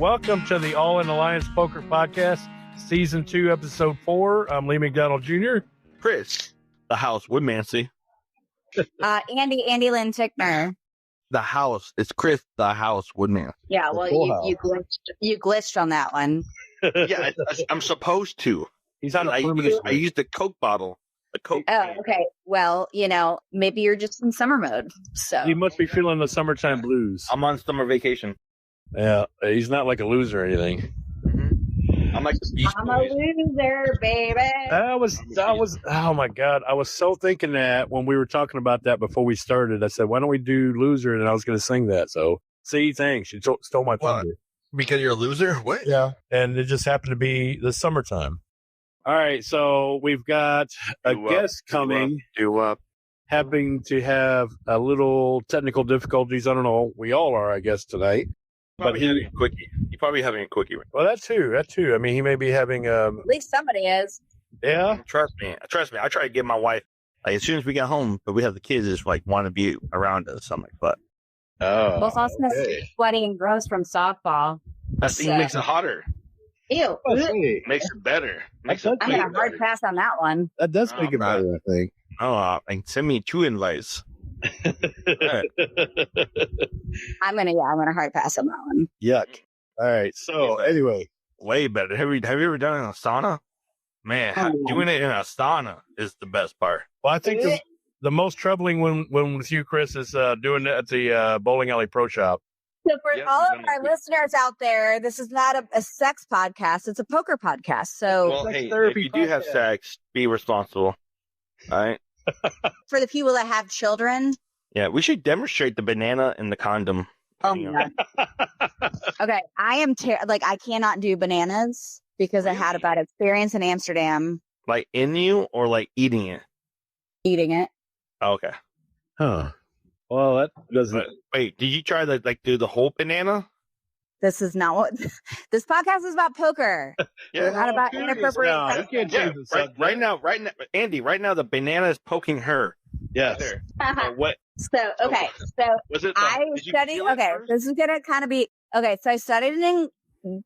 Welcome to the All In Alliance Poker Podcast, Season 2, Episode 4. I'm Lee McDonald Jr. Chris, the house, Woodmancy. Andy Lynn Tickner. The house. It's Chris, the house, Woodman. Yeah, well, you glitched on that one. Yeah, I'm supposed to. He's on a I used the Coke bottle. A Coke. Oh, okay. Well, maybe you're just in summer mode. So He must be feeling the summertime blues. I'm on summer vacation. Yeah, he's not like a loser or anything. I'm like the Beach I'm a Boys. loser, baby. That was, oh my God. I was so thinking that when we were talking about that before we started. I said, why don't we do loser? And I was going to sing that. So, see, thanks. You stole my thunder. Because you're a loser? What? Yeah. And it just happened to be the summertime. All right. So we've got a guest coming. Having to have a little technical difficulties. I don't know. We all are, I guess, tonight. But having a quickie. You're probably having a quickie. Well, that too. I mean, he may be having At least somebody is. Yeah. Trust me. I try to get my wife, like, as soon as we get home, but we have the kids just like want to be around us. I'm like, but Well, it's also sweaty and gross from softball. that thing makes it hotter. Ew. Makes it better. Makes I'm it I'm way gonna hard better. pass on that one. That does Oh, make it better, I think. Oh, and send me 2 invites. I'm gonna hard pass on that one. Yuck. All right. So anyway, Way better. Have you ever done it in a sauna? Man, doing it in a sauna is the best part. well, I think the most troubling one with you, Chris, is doing it at the bowling alley pro shop. So for Yeah, all you've of done our it. listeners out there, this is not a sex podcast. It's a poker podcast. So Well, like hey, if therapy you do have podcast. sex, be responsible. All right. for the people that have children, Yeah, we should demonstrate the banana in the condom. oh my God. Okay, I am I cannot do bananas because I had a bad experience in Amsterdam Like in you or like eating it? eating it. Oh, okay. Huh. Well, that doesn't. But wait, did you try to like do the whole banana? This is not what this podcast is about. Poker. We're not about inappropriate. No, you can't change the subject. Right now, Andy, right now the banana is poking her. Yes. There. Uh-huh. What So okay, so was it? I did you studied. feel it Okay, first? this is gonna kind of be okay. So I studied in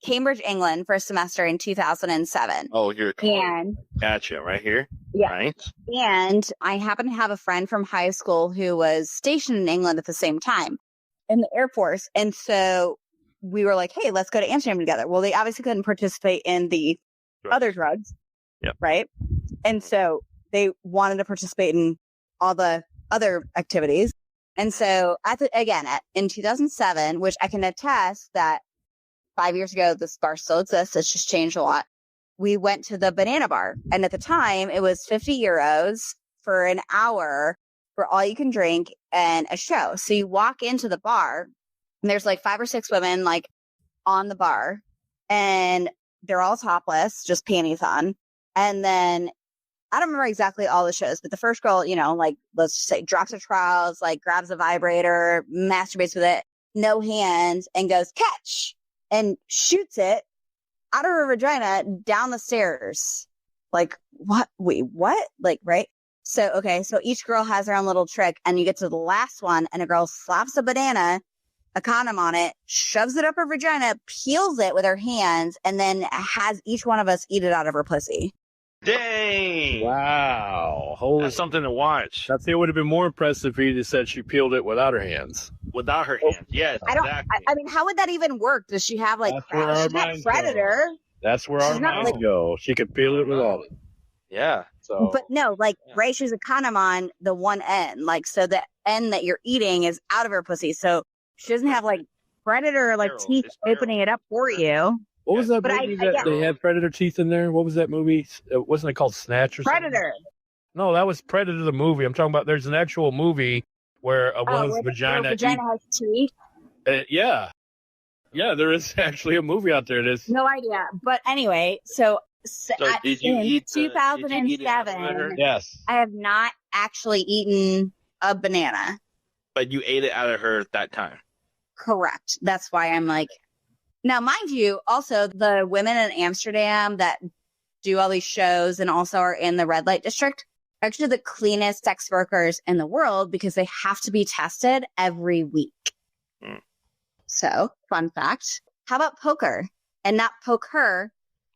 Cambridge, England, for a semester in 2007, Oh, you're and gotcha right here. Yeah. Right. And I happen to have a friend from high school who was stationed in England at the same time in the Air Force. And so we were like, hey, let's go to Amsterdam together. Well, they obviously couldn't participate in the other drugs. Yep. Right. And so they wanted to participate in all the other activities. And so in 2007, which I can attest that 5 years ago, this bar still exists. It's just changed a lot. We went to the banana bar. And at the time, it was 50 euros for an hour for all you can drink and a show. So you walk into the bar and there's like 5 or 6 women like on the bar and they're all topless, just panties on. And then I don't remember exactly all the shows, but the first girl, like let's just say drops her trowels, like grabs a vibrator, masturbates with it, no hands, and goes catch and shoots it out of her vagina down the stairs. Like, what? Wait, what? Like, right? So, okay. So each girl has her own little trick and you get to the last one and a girl slaps a banana, a condom on it, shoves it up her vagina, peels it with her hands, and then has each one of us eat it out of her pussy. Dang! Wow. Holy. That's something to watch. I think it would have been more impressive if you just said she peeled it without her hands. Without her hands. Yes, exactly. I mean, how would that even work? Does she have like, That's where our she's not minds Predator, That's where She's our not minds like- go. She could peel it without it. Yeah. So, but no, like, right, she's a condom on the one end. Like, so the end that you're eating is out of her pussy. So she doesn't have like Predator, like Sterile. teeth It's sterile. opening it up for you. what was that But movie that they had predator teeth in there? What was that movie? Wasn't it called Snatch or something? Predator. No, that was Predator the movie. I'm talking about. There's an actual movie where a woman's where vagina. vagina has teeth. Yeah, there is actually a movie out there. That's No idea. But anyway, so Did you in eat the- did you eat it out of 2007, her? yes. I have not actually eaten a banana. But you ate it out of her at that time. Correct. That's why I'm like, now, mind you, also the women in Amsterdam that do all these shows and also are in the red light district are actually the cleanest sex workers in the world because they have to be tested every week. Mm. So, fun fact. How about poker? And not poker,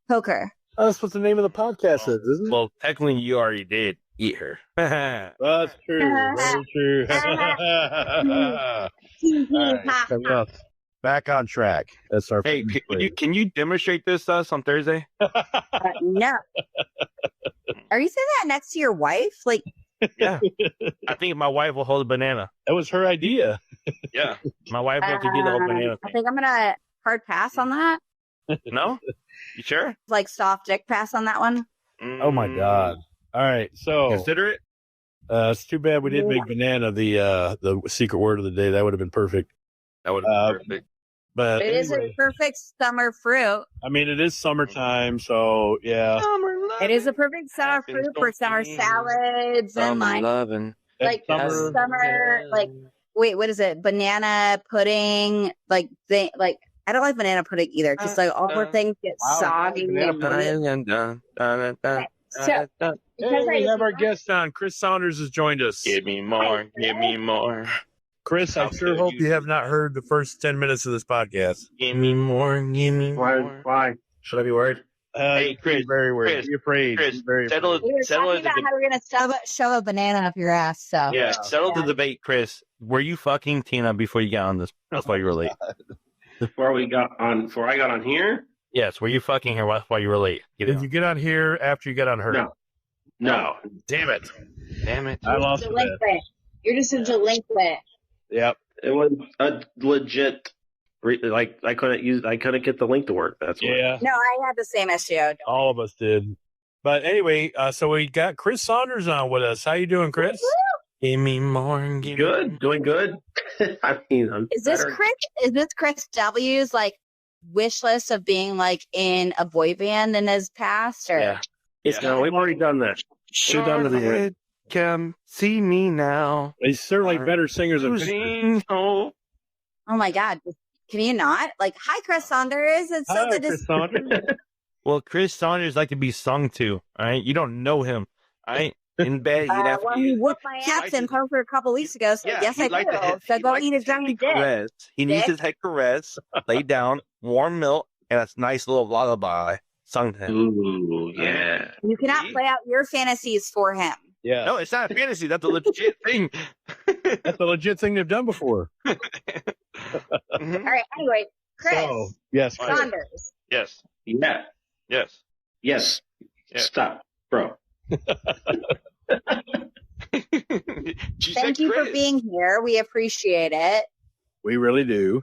poker. Oh, that's what the name of the podcast is, isn't it? Well, technically, you already did eat her. That's true. Very true. All right, coming up. Back on track. That's our. Hey, can you demonstrate this to us on Thursday? No. Are you saying that next to your wife? Like, Yeah. I think my wife will hold a banana. That was her idea. Yeah. My wife wants to do the whole banana I thing. think I'm gonna hard pass on that. No? You sure? Like soft dick pass on that one. Oh my God. All right. So Consider it. it's too bad we didn't make banana the secret word of the day. That would have been perfect. That would have been perfect. But It is a perfect summer fruit. I mean, it is summertime, so yeah. It is a perfect summer fruit for summer salads and like summer like wait, what is it? Banana pudding, like I don't like banana pudding either because like all more things get soggy. So Hey, we have our guest on. Chris Saunders has joined us. Give me more. Give me more. Chris, I sure hope you have not heard the first 10 minutes of this podcast. Give me more. Give me more. Why? Should I be worried? Hey, Chris. Be very worried. Be afraid. Chris, Be very settle afraid. we were settle talking about how we're gonna shove a banana up your ass. So Yeah, settle the debate, Chris. Were you fucking Tina before you got on this? That's why you were late. Before I got on here? Yes, were you fucking her? That's why you were late. Did you get on here after you got on her? No. Damn it. Damn it. I lost it. You're just a delinquent. Yep. It was a legit. I couldn't get the link to work. That's why. Yeah. No, I had the same issue. All of us did. But anyway, so we got Chris Saunders on with us. How you doing, Chris? Give me more. Give me Good, doing good. I mean, I'm Is this better. Chris? Is this Chris W's like wish list of being like in a boy band in his past? Or Yeah. No, we've already done that. We've done the video. Come see me now. He's certainly better singers than Losing hope. oh my God, can you not? Like, hi, Chris Saunders. It's Hi, something Chris to Saunders. Well, Chris Saunders like to be sung to. All right, you don't know him. All right, in bed, you'd have well, to. he whooped my ass in poker a couple weeks ago. So yes, I do. So go eat a giant dick. Caress. He needs his head caressed, lay down, warm milk, and a nice little lullaby sung to him. Ooh, yeah. You cannot play out your fantasies for him. Yeah. No, it's not a fantasy. That's a legit thing. That's a legit thing they've done before. All right. Anyway, Chris So, yes, Chris. Saunders. Yes. Yeah. Yes. Yes. Yeah. Stop, bro. Thank you for being here. We appreciate it. We really do.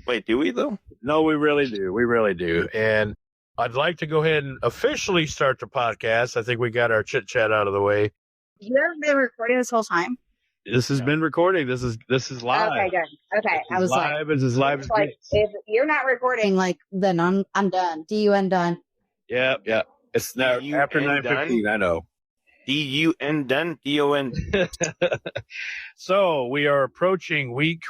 Wait, do we though? No, we really do. We really do. And I'd like to go ahead and officially start the podcast. I think we got our chit chat out of the way. You haven't been recording this whole time? This has been recording. This is live. Okay, good. Okay, I was live. It's as live as like, gets. if you're not recording, like, then I'm done. DUN done. Yeah, yeah. It's now after DUN 9:15. I know. DUN done. DON. So we are approaching week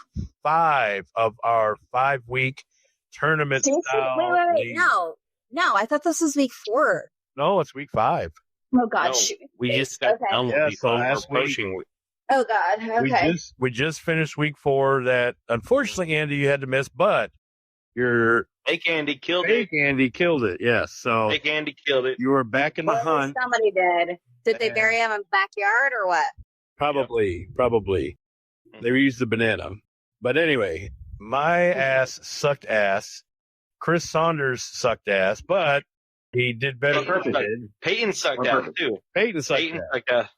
5 of our 5-week tournament. style league. No. I thought this was week 4. No, it's week 5. Oh God, No, shoot. we just got Okay. done with Yeah, week so five. last We're approaching week. Oh God. Okay. We just finished week 4 that unfortunately, Andy, you had to miss, but your Fake Andy killed fake it. Andy killed it. Yes. So Fake Andy killed it. you were back in the Well, hunt. somebody did. Did they bury him in the backyard or what? Probably. They used the banana. But anyway, my ass sucked ass. Chris Saunders sucked ass, but he did better than I did. Peyton sucked ass too. Peyton sucked Peyton ass. sucked ass.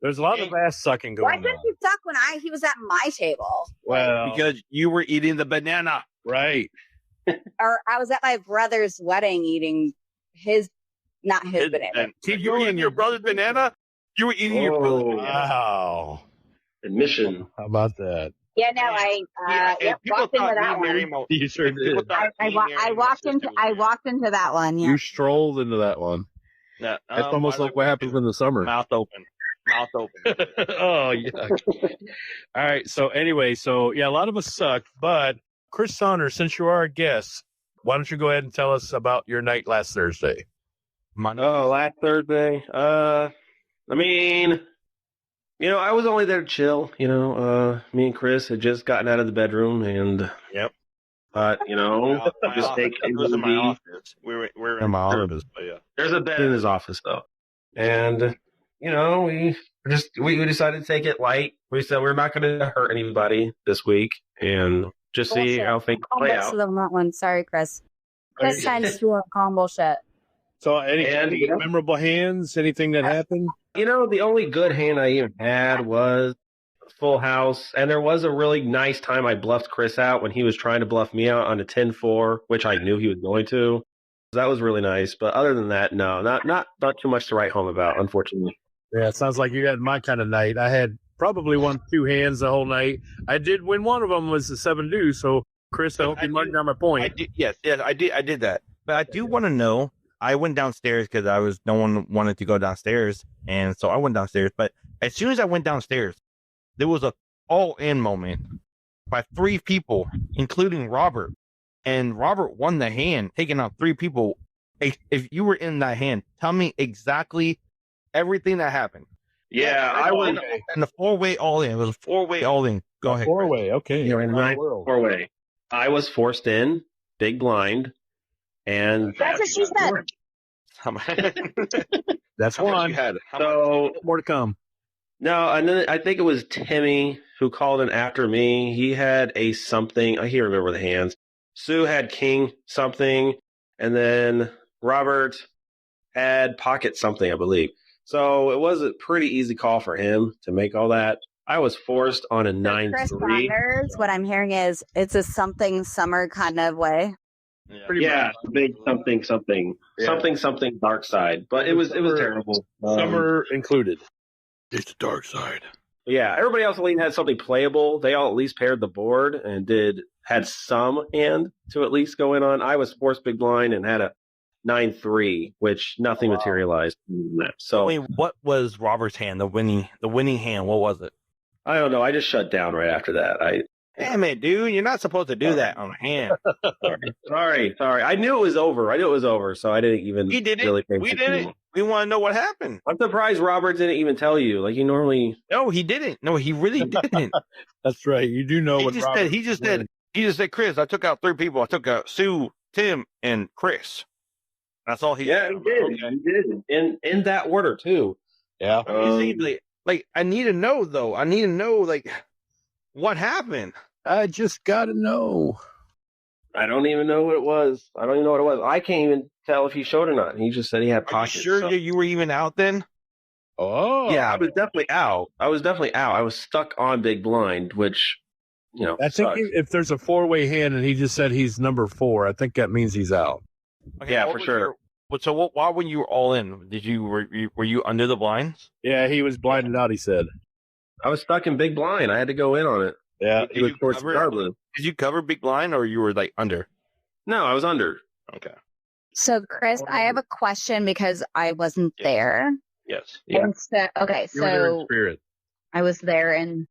There's a lot of ass sucking Why going did on. he suck when he was at my table? Well, Because you were eating the banana. right. Or I was at my brother's wedding eating not his banana. You were eating your brother's banana? You were eating your brother's banana. Wow. Admission. How about that? Yeah, no, I walked into that one. You sure did. I walked into that one. Yeah. You strolled into that one. No, That's almost like what happens in the summer. Mouth open. Mouth open. Oh, yeah. All right. So anyway, a lot of us sucked, but Chris Saunders, since you are a guest, why don't you go ahead and tell us about your night last Thursday? Oh, last Thursday. I mean, I was only there to chill. Me and Chris had just gotten out of the bedroom, and But It was in my office. We're in my office, but yeah. There's a bed in his office though, and we decided to take it light. We said we're not going to hurt anybody this week, and just see how things play out. On that one. Sorry, Chris. Chris tends to calm bullshit. So, any memorable hands? Anything that happened? The only good hand I even had was Full House, and there was a really nice time I bluffed Chris out when he was trying to bluff me out on a 10-4, which I knew he was going to. So that was really nice. But other than that, no, not too much to write home about, unfortunately. Yeah, it sounds like you had my kind of night. I had probably won 2 hands the whole night. I did win one of them was the 7-2. So, Chris, I hope you marked down my point. Yes, I did that. But I do want to know. I went downstairs because no one wanted to go downstairs, and so I went downstairs. But as soon as I went downstairs, there was a all-in moment by 3 people, including Robert. And Robert won the hand, taking out 3 people. If you were in that hand, tell me exactly everything that happened. Yeah, I was in the 4-way all-in. It was a 4-way all-in. Go ahead. 4-way, okay. You're in my 4-way. I was forced in, big blind, and That's what she said. That's one. You had. So more to come. No, and then I think it was Timmy who called in after me. He had a something. I can't remember the hands. Sue had king something, and then Robert had pocket something, I believe. So it was a pretty easy call for him to make all that. I was forced on a 9-3. Chris Saunders, what I'm hearing is it's a something summer kind of way. Yeah, big something dark side. But it was terrible. Summer included. It's the dark side. Yeah, everybody else had something playable. They all at least paired the board and had some hand to at least go in on. I was forced big blind and had a 9-3, which nothing materialized. So, I mean, what was Robert's hand? The winning hand. What was it? I don't know. I just shut down right after that. Damn it, dude! You're not supposed to do that on a hand. Sorry. I knew it was over. So I didn't even. He did it. Really We did it. We want to know what happened. I'm surprised Robert didn't even tell you. Like he normally. No, he didn't. No, he really didn't. That's right. You do know what Robert. He just said, Chris. I took out 3 people. I took out Sue, Tim, and Chris. That's all he. Yeah, he did. Okay. He did in that order too. Yeah. Like I need to know though. I need to know like what happened. I just gotta know. I don't even know what it was. I can't even tell if he showed or not. He just said he had pockets. Are you sure you were even out then? Oh. Yeah, I was definitely out. I was stuck on big blind, which, I think if there's a 4-way hand and he just said he's number 4, I think that means he's out. Okay, yeah, for sure. Why when you were all in, were you under the blinds? Yeah, he was blinded out, he said. I was stuck in big blind. I had to go in on it. Yeah, it was towards Starblue. Did you cover big blind or you were like under? No, I was under. Okay. So, Chris, I have a question because I wasn't there. Yes. Yeah. And so, okay, you were there in spirit. I was there and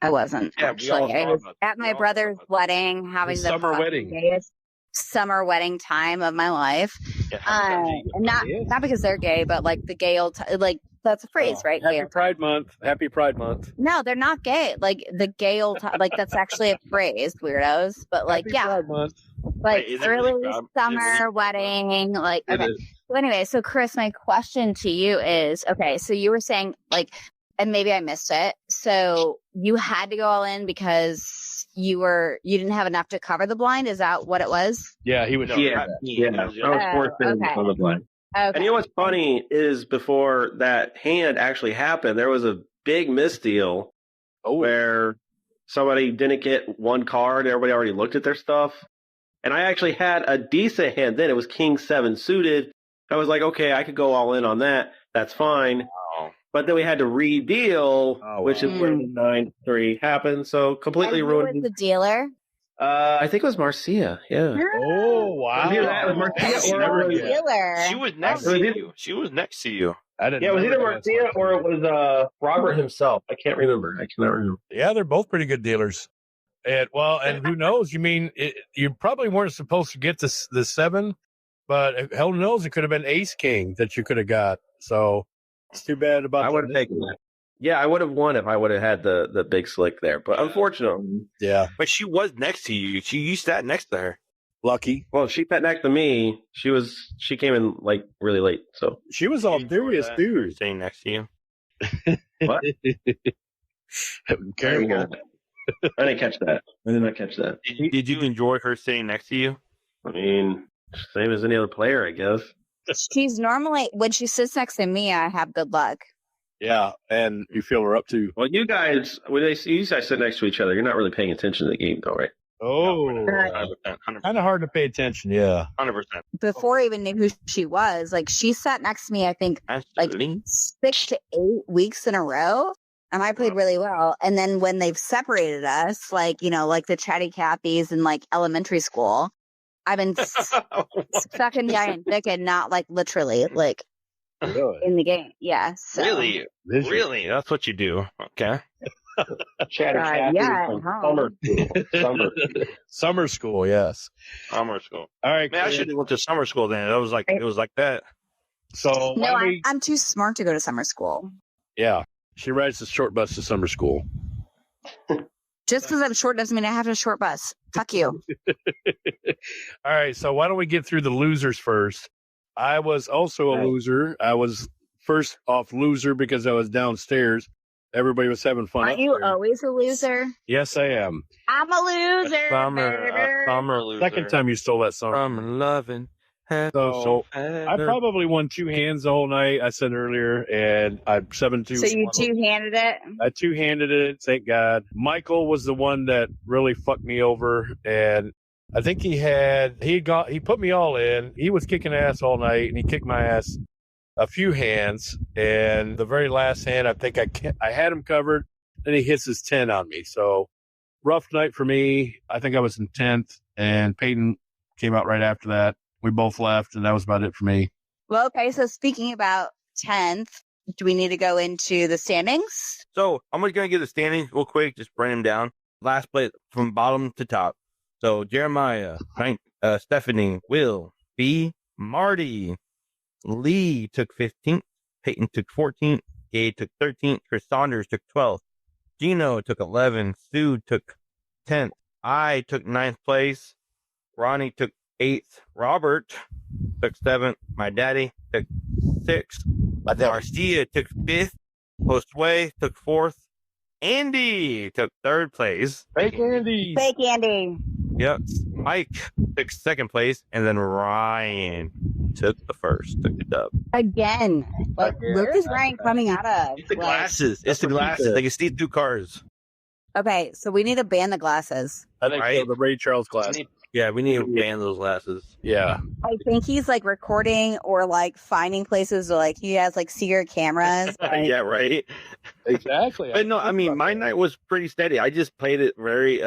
I wasn't actually. I was at my brother's wedding, having the gayest summer wedding time of my life. Yeah, not because they're gay, but like the gay old that's a phrase, right? Happy Pride Month. Happy Pride Month. No, they're not gay. Like the gay old like that's actually a phrase, weirdos. But like Happy Pride Month. Like early summer wedding. Like okay. So anyway, so Chris, my question to you is okay. So you were saying like, and maybe I missed it. So you had to go all in because you didn't have enough to cover the blind. Is that what it was? Yeah, he was. Yeah. I was forced in on the blind. Okay. And what's funny is before that hand actually happened, there was a big misdeal where somebody didn't get one card. Everybody already looked at their stuff. And I actually had a decent hand then. It was King 7 suited. I was like, okay, I could go all in on that. That's fine. Wow. But then we had to re-deal, which is where the 9-3 happened. So completely ruined. Who was the dealer? I think it was Marcia. Yeah. Oh wow! Was Marcia or dealer? She was next to you. She was next to you. I didn't. Yeah, it was either Marcia or it was Robert himself. I can't remember. I cannot remember. Yeah, they're both pretty good dealers. And who knows? You mean you probably weren't supposed to get the 7, but hell knows it could have been Ace King that you could have got. So it's too bad about. I would have taken that. Yeah, I would have won if I would have had the big slick there, but unfortunately, Yeah, But she was next to you. You sat next to her. lucky. well, she sat next to me. She came in like really late, so She was all serious Her too. sitting next to you. what? Careful. I didn't catch that. I did not catch that. Did you enjoy her sitting next to you? I mean, same as any other player, I guess. She's normally, when she sits next to me, I have good luck. Yeah, and you feel her up too. Well, you guys, when you guys sit next to each other, you're not really paying attention to the game, though, right? Oh, 100%. kind of hard to pay attention. Yeah. 100%. Before I even knew who she was, like she sat next to me, I think, like 6 to 8 weeks in a row. And I played really well. And then when they've separated us, like, you know, like the chatty Cathy's in like elementary school, I've been sucking giant dick and not like literally, like Really? in the game. Yeah. So. Really? Really? That's what you do. Okay. Chatty Cathy yeah, from at summer school. Summer school, yes. Summer school. All right. Man, I should have went to summer school then. It was like that. So No, I'm too smart to go to summer school. yeah, she rides the short bus to summer school. Just because I'm short doesn't mean I have a short bus. Fuck you. All right, so why don't we get through the losers first? I was also a loser. I was first off loser because I was downstairs. Everybody was having fun. Aren't you always a loser? Yes, I am. I'm a loser. Summer loser. Second time you stole that song. I'm loving. So I probably won 2 hands the whole night. I said earlier, and I 7-2. So you two-handed it? I 2-handed it. Thank God. Michael was the one that really fucked me over, and I think he put me all in. He was kicking ass all night, and he kicked my ass a few hands. And the very last hand, I think I had him covered. Then he hits his 10 on me. So rough night for me. I think I was in 10th, and Peyton came out right after that. We both left, and that was about it for me. Well, okay. So speaking about 10th, do we need to go into the standings? So I'm just going to give the standings real quick, just bring them down. Last place from bottom to top. So Jeremiah, Frank, Stephanie, Will, B, Marty, Lee took 15th, Peyton took 14th, Gabe took 13th, Chris Saunders took 12th, Gino took 11th, Sue took 10th, I took 9th place, Ronnie took 8th, Robert took 7th, my daddy took 6th, Marcia took 5th, Josue took 4th, Andy took 3rd place. Fake Andy. Fake Andy. Yep. Mike took 2nd place, and then Ryan took the 1st, took the dub. Again. Like, where is Ryan coming out of? It's the glasses. It's the glasses. They can see through cars. Okay, so we need to ban the glasses. I think so, the Ray Charles glass. Yeah, we need to ban those glasses. Yeah. I think he's like recording or like finding places or like he has like secret cameras. Like, Yeah, right. Exactly. But no, I mean, my night was pretty steady. I just played it very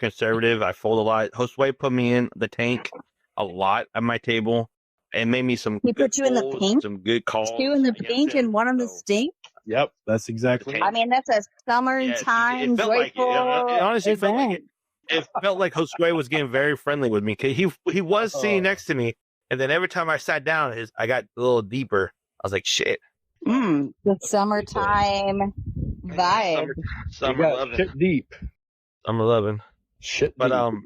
conservative. I fold a lot. Josue put me in the tank a lot at my table. It made me some. He put you in the pink? Some good calls. 2 in the pink and 1 on the stink? Yep, that's exactly. I mean, that's a summertime it felt like it. joyful It honestly felt like event. it felt like Josue was getting very friendly with me. 'Cause he was sitting next to me, and then every time I sat down, I got a little deeper. I was like, shit. The summertime vibe. Summer 11. Shit deep. I'm 11. Shit. But deep.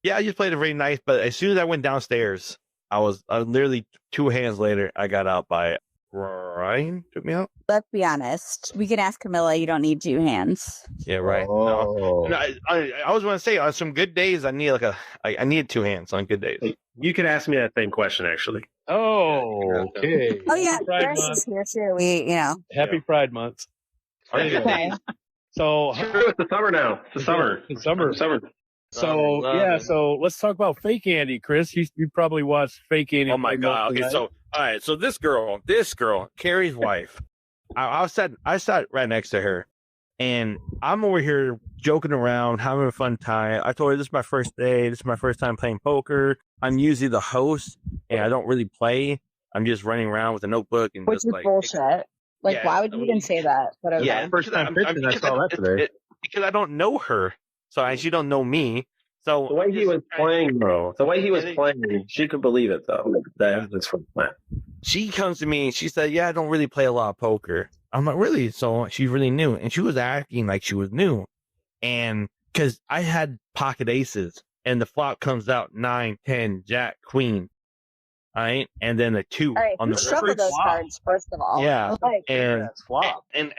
yeah, I just played it very nice. But as soon as I went downstairs, I was literally 2 hands later. I got out by Ryan. Took me out. Let's be honest. We can ask Camilla. You don't need 2 hands. Yeah, right. Oh. No, I was going to say on some good days, I need 2 hands on good days. You can ask me that same question, actually. Oh, okay. Oh yeah, Pride Chris is here too. We, Happy Pride Month. Okay. So It's the summer now. It's the summer. It's summer. Summer. So yeah, so let's talk about Fake Andy, Chris. You probably watched Fake Andy. Oh my god! Okay, so all right, so this girl, Carrie's wife. I sat right next to her, and I'm over here joking around, having a fun time. I told her this is my first day. This is my first time playing poker. I'm usually the host, and I don't really play. I'm just running around with a notebook and Which just is like bullshit. Like, why would you even say that? But okay. Yeah, first time pitching. I saw that today. Because I don't know her, so she don't know me. So The way he was playing, bro. The way he was playing, she could believe it, though. That's from that. she comes to me and she said, "Yeah, I don't really play a lot of poker." I'm like, really? So she's really new. And she was acting like she was new. And because I had pocket aces and the flop comes out 9, 10, Jack, Queen. All right. And then a 2 on the shuffle those cards, first of all. Yeah. And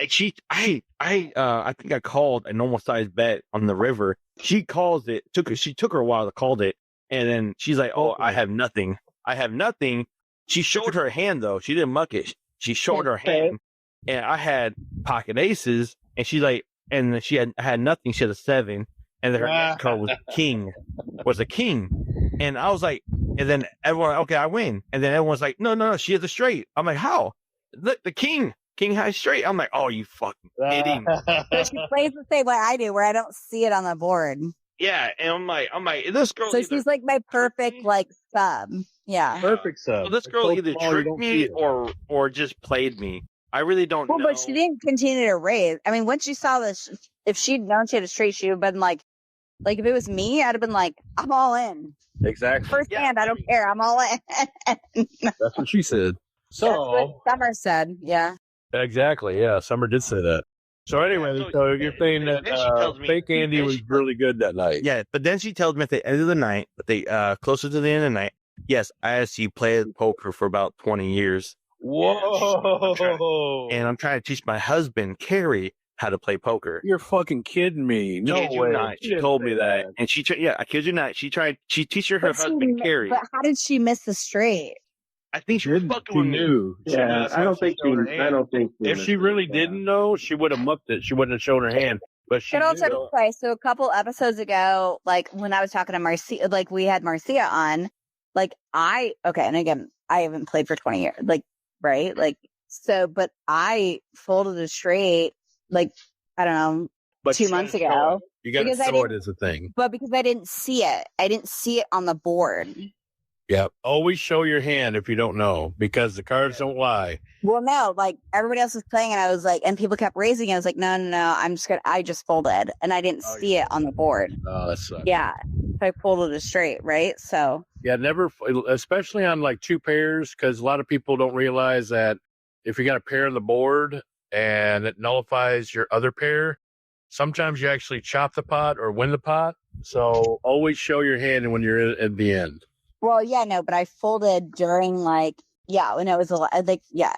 she, I think I called a normal size bet on the river. She calls it, she took her a while to call it. And then she's like, oh, I have nothing. She showed her hand though. She didn't muck it. She showed her hand. And I had pocket aces, and she's like, and she had nothing. She had a 7, and then her next card was a king. And I was like, and then everyone, okay, I win. And then everyone's like, no, she has a straight. I'm like, how? Look, the king has straight. I'm like, oh, you fucking kidding? So she plays the same way I do, where I don't see it on the board. Yeah, and I'm like, this girl. So she's like my perfect like sub. Yeah, perfect sub. So this girl either tricked me or just played me. I really don't know. But she didn't continue to raise. I mean, once you saw this, if she'd known she had a straight, she would have been like if it was me, I'd have been like, I'm all in. Exactly. First hand, I don't care. I'm all in. That's what she said. So that's what Summer said. Yeah. Exactly. Yeah. Summer did say that. So anyway, so you're saying that fake Andi was really good that night. Yeah, but then she tells me at the end of the night, closer to the end of the night, yes, I actually played poker for about 20 years. Whoa! And I'm trying to teach my husband, Carrie, how to play poker. You're fucking kidding me. No way. Not. She told me that. And I kid you not. She teaches her husband, Carrie. But how did she miss the straight? I think she was fucking with me. Yeah, I don't think. If she really didn't know, she would have mucked it. She wouldn't have shown her hand. But she Can also play. So a couple episodes ago, like when I was talking to Marcia, like we had Marcia on, and again, I haven't played for 20 years, right? But I folded a straight, I don't know, 2 months ago. You got to show it as a thing. But because I didn't see it on the board. Yeah. Always show your hand if you don't know, because the cards don't lie. Well, no, everybody else was playing and I was and people kept raising. I was like, no, I just folded and I didn't see it on the board. Oh, that sucks. Yeah. So I folded it straight, right? So. Yeah, never, especially on 2 pairs, because a lot of people don't realize that if you got a pair on the board and it nullifies your other pair, sometimes you actually chop the pot or win the pot. So always show your hand when you're at the end. Well, yeah, no, but I folded during when it was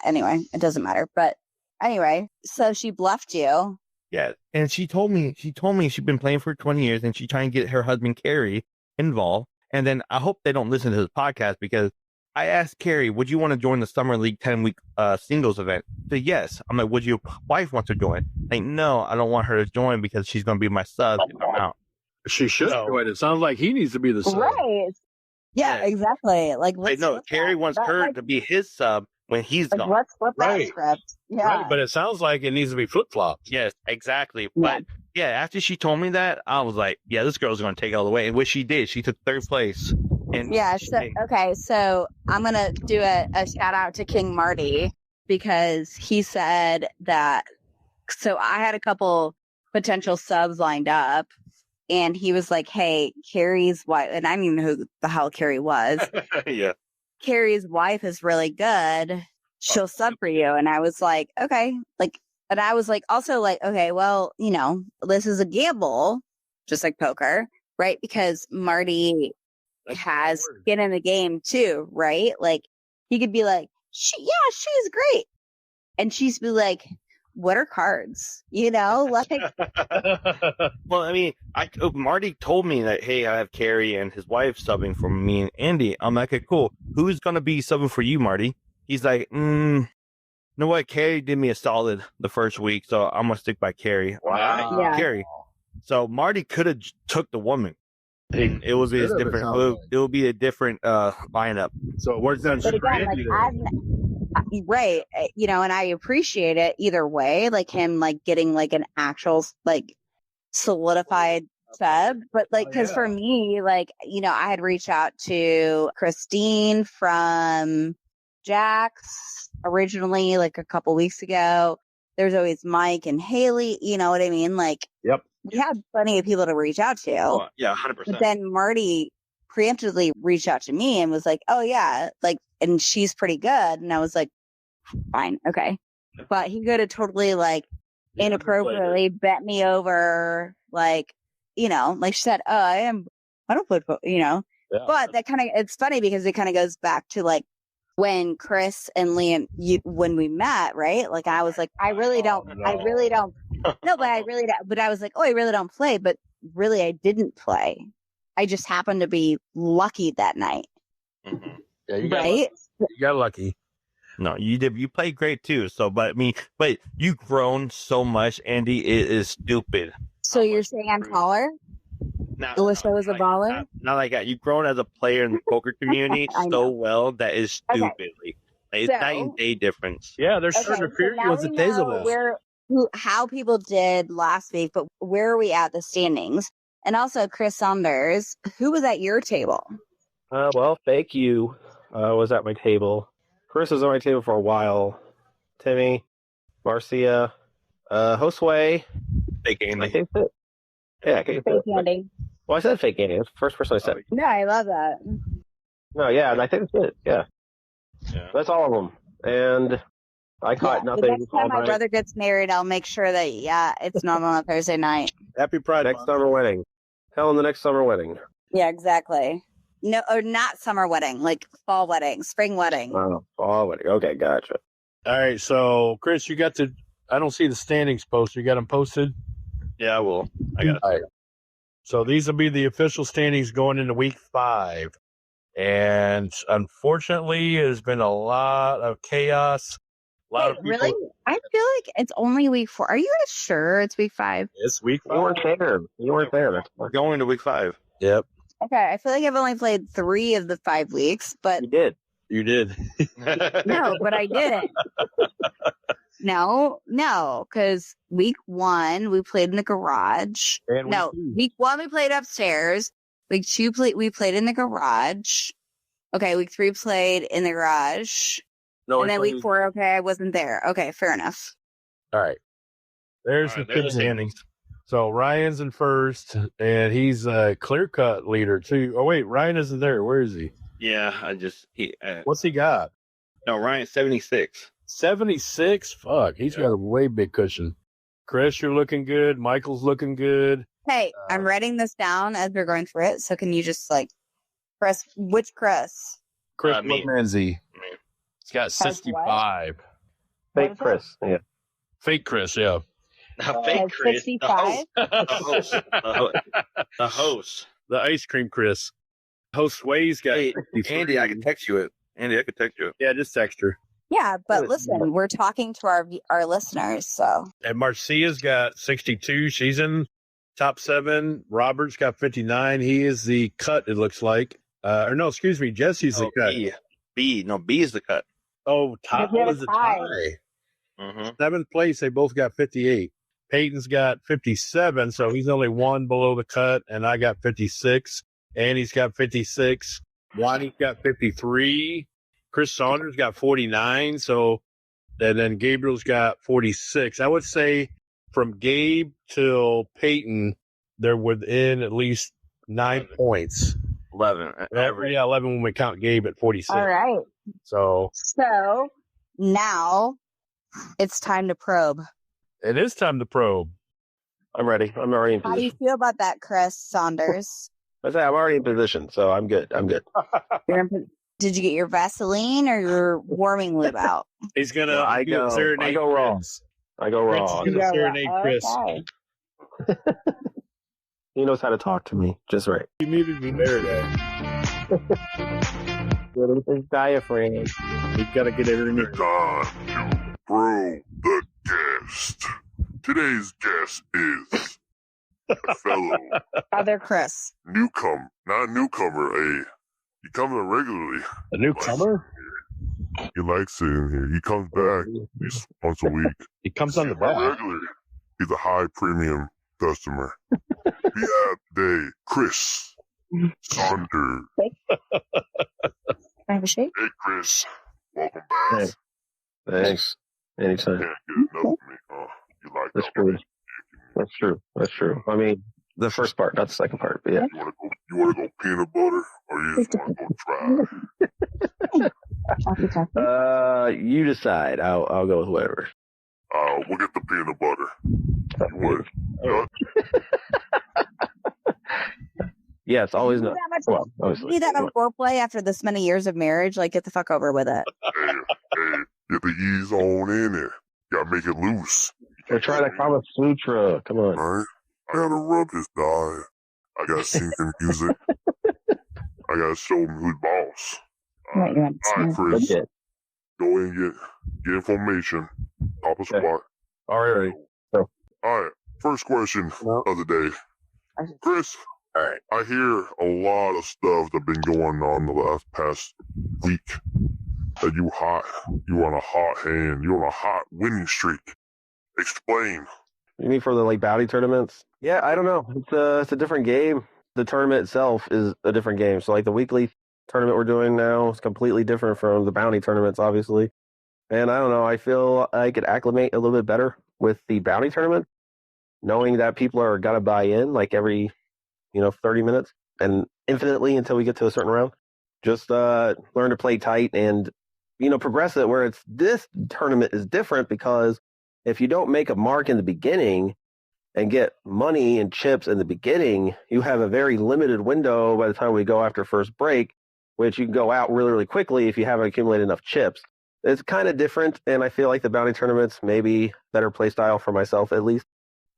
anyway, it doesn't matter. But anyway, so she bluffed you. Yeah. And she told me she'd been playing for 20 years and she's trying to get her husband, Carrie, involved. And then I hope they don't listen to this podcast because I asked Carrie, would you want to join the Summer League 10-week singles event? She said, yes. I'm like, would your wife want to join? No, I don't want her to join because she's going to be my sub if I'm out. She should join. It sounds like he needs to be the sub. Right. Yeah, exactly. Carrie wants her to be his sub when he's gone. Let's flip that script. Yeah. Right, but it sounds like it needs to be flip-flopped. Yes, exactly. But yeah, after she told me that, I was like, yeah, this girl's going to take it all the way. And what she did, she took 3rd place. And so I'm going to do a shout out to King Marty because he said that, so I had a couple potential subs lined up. And he was like, hey, Carrie's wife, and I didn't even know who the hell Carrie was. Yeah. Carrie's wife is really good. She'll sub for you. And I was like, okay. And I was also okay, well, this is a gamble, just like poker, right? Because Marty has skin in the game too, right? He could be like, she's great. And she's be like, what are cards? Well, I mean, Marty told me that, hey, I have Carrie and his wife subbing for me and Andy. I'm like, okay, cool. Who's going to be subbing for you, Marty? He's like, you know what? Carrie did me a solid the first week, so I'm going to stick by Carrie. Wow. Yeah. Carrie. So Marty could have took the woman. It would be a different. It will be a different lineup. So it works out. Right. And I appreciate it either way, him getting an actual solidified sub. But because for me, I had reached out to Christine from Jax originally, a couple weeks ago. There's always Mike and Haley, you know what I mean? Yep. We had plenty of people to reach out to. Oh, yeah, 100%. But then Marty preemptively reached out to me and was like, oh yeah, and she's pretty good. And I was like, fine. Okay. but he could have totally inappropriately bent me over, like she said, I don't play football, Yeah. But that it's funny because it kind of goes back to when Chris and Liam, when we met, right? Like I was like, I really don't, no, but I really don't, but I was like, oh, I really don't play, but really I didn't play. I just happened to be lucky that night. Mm-hmm. Yeah, you got right? lucky. You got lucky. No, you did. You played great too. So, but you've grown so much, Andy. It is stupid. So you're saying I'm taller? Alyssa was a baller? Not like that. You've grown as a player in the poker community so well that is stupidly. It's night and day difference. Yeah, there's starting to fear you as a Tazel. How people did last week, but where are we at the standings? And also, Chris Saunders, who was at your table? Well, fake you was at my table. Chris was on my table for a while. Timmy, Marcia, Josue. Fake Andy. I think that. Yeah, fake Andy. Well, I said fake Andy. That's the first person I said. No, I love that. No, yeah, and I think that's it. Yeah. That's all of them. And I caught nothing. The next time my brother gets married, I'll make sure that, it's normal on Thursday night. Happy Pride. Next summer wedding. Hell in the next summer wedding. Yeah, exactly. No, or not summer wedding, like fall wedding, spring wedding. Oh, fall wedding. Okay, gotcha. All right, so Chris, you got I don't see the standings posted. You got them posted? Yeah, I will. I got it. All right. So these will be the official standings going into week 5. And unfortunately, there's been a lot of chaos. A lot of people. Really? I feel like it's only week 4. Are you sure it's week 5? It's week 5. You weren't there. We're going to week 5. Yep. Okay, I feel like I've only played 3 of the 5 weeks, but You did. No, but I didn't. No, because week 1 we played in the garage. Week 1 we played upstairs. Week 2 we played in the garage. Okay, week 3 played in the garage. No, and then week 4, okay, I wasn't there. Okay, fair enough. All right. There's the standings. So Ryan's in first, and he's a clear-cut leader, too. Oh, wait, Ryan isn't there. Where is he? Yeah, What's he got? No, Ryan's 76. 76? Fuck, he's got a way big cushion. Chris, you're looking good. Michael's looking good. Hey, I'm writing this down as we're going through it, so can you just, press which Chris? Chris Manzi. He's got 65. Fake Chris, yeah. Fake Chris, yeah. Fake Chris. 65? The host. The ice cream Chris. Host Sway's got 53. Andy, I can text you it. Yeah, just text her. Yeah, but listen, we're talking to our listeners, so. And Marcia's got 62. She's in top 7. Robert's got 59. He is the cut, it looks like. Excuse me. Jesse's the cut. B is the cut. Oh, top was a tie. Mm-hmm. 7th place, they both got 58. Peyton's got 57, so he's only 1 below the cut, and I got 56. Andy's got 56. Lonnie's got 53. Chris Saunders got 49. So, and then Gabriel's got 46. I would say from Gabe till Peyton, they're within at least 9 points. 11. Yeah, 11 when we count Gabe at 46. All right. So now it's time to probe. It is time to probe. I'm ready. I'm already in position. How do you feel about that, Chris Saunders? I'm already in position, so I'm good. Did you get your Vaseline or your warming lube out? He's gonna. I go wrong. I go wrong. He's gonna serenade Chris. Okay. He knows how to talk to me just right. You muted me there, With his diaphragm. You've got to get everything. Probe the guest. Today's guest is a fellow Other Chris. newcomer, not a newcomer, he comes in regularly. A newcomer? He likes it in here. He comes back at least once a week. He comes on the back. Regularly. He's a high premium customer. We have today Chris Saunders. Can I have a shake? Hey, Chris. Welcome back. Hey. Thanks. Anytime. Can't get enough of me, huh? You like That's that? true. That's true. I mean, the first part, not the second part, but yeah. You want to go peanut butter, or you just want to go dry? You decide. I'll go with whatever. We'll get the peanut butter. You want Yeah, it's always not. Well, need that much foreplay after this many years of marriage? Like, get the fuck over with it. Hey, get the ease on in there. Gotta make it loose. We're trying to Kama Sutra. Come on. All right. I gotta rub his thigh. I gotta sing him music. I gotta show him who's boss. All right, Chris. Go in and get information. Top of spot. All right. All right. First question of the day. Chris. All right. I hear a lot of stuff that's been going on the past week. That you on a hot hand. You're on a hot winning streak. Explain. You mean for the bounty tournaments? Yeah, I don't know. It's a different game. The tournament itself is a different game. So the weekly tournament we're doing now is completely different from the bounty tournaments, obviously. And I don't know. I feel I could acclimate a little bit better with the bounty tournament, knowing that people are gonna buy in every 30 minutes and infinitely until we get to a certain round. Just learn to play tight and progress it. Where this tournament is different because if you don't make a mark in the beginning and get money and chips in the beginning, you have a very limited window by the time we go after first break, which you can go out really, really quickly if you haven't accumulated enough chips. It's kind of different, and I feel like the bounty tournaments may be better play style for myself, at least.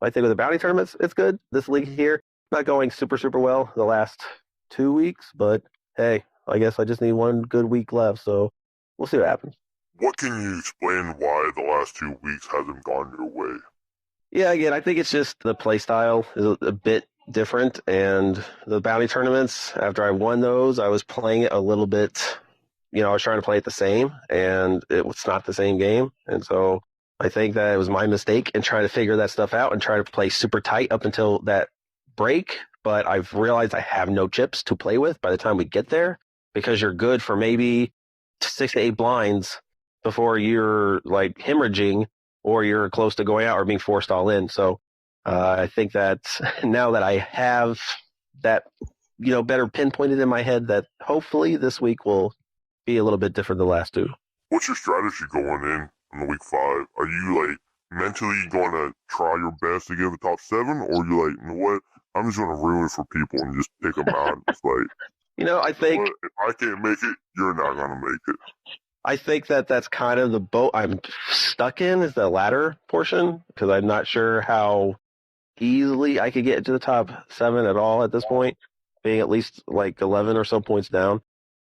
I think with the bounty tournaments, it's good. This league here, not going super, super well the last 2 weeks, but hey, I guess I just need one good week left, so we'll see what happens. What can you explain why the last 2 weeks hasn't gone your way? Yeah, again, I think it's just the play style is a bit different, and the bounty tournaments, after I won those, I was playing it a little bit, I was trying to play it the same, and it was not the same game, and so I think that it was my mistake in trying to figure that stuff out and try to play super tight up until that break, but I've realized I have no chips to play with by the time we get there, because you're good for maybe 6 to 8 blinds before you're hemorrhaging or you're close to going out or being forced all in. So I think that now that I have that, better pinpointed in my head, that hopefully this week will be a little bit different than the last 2. What's your strategy going in the week 5? Are you mentally going to try your best to get the top 7, or you you know what? I'm just going to ruin it for people and just pick them out. It's I think if I can't make it, you're not going to make it. I think that that's kind of the boat I'm stuck in, is the latter portion, because I'm not sure how easily I could get to the top 7 at all at this point, being at least 11 or so points down.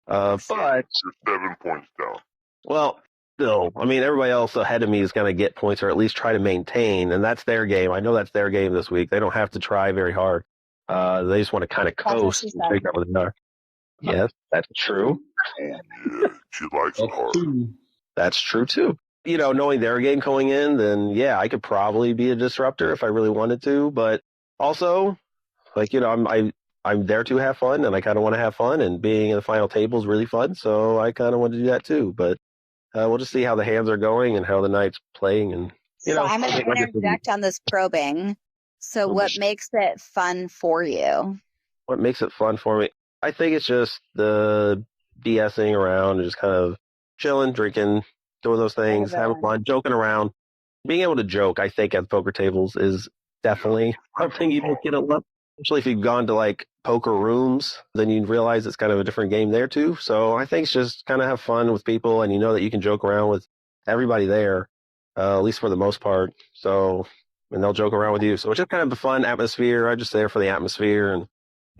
But you're 7 points down. Well, still, everybody else ahead of me is going to get points or at least try to maintain, and that's their game. I know that's their game this week. They don't have to try very hard. They just want to kind of coast and figure out what they are. Yes, that's true. Yeah, she likes it hard. That's true, too. Knowing their game going in, then, yeah, I could probably be a disruptor if I really wanted to. But also, I'm there to have fun, and I kind of want to have fun, and being in the final table is really fun, so I kind of want to do that, too. But we'll just see how the hands are going and how the night's playing. And so I'm going to interject on this probing. So what makes it fun for you? What makes it fun for me? I think it's just the BSing around and just kind of chilling, drinking, doing those things, having fun, joking around. Being able to joke, I think, at poker tables is definitely something you don't get a lot. Especially if you've gone to poker rooms, then you realize it's kind of a different game there too. So I think it's just kind of have fun with people, and that you can joke around with everybody there, at least for the most part. So, and they'll joke around with you. So it's just kind of a fun atmosphere. I'm just there for the atmosphere and,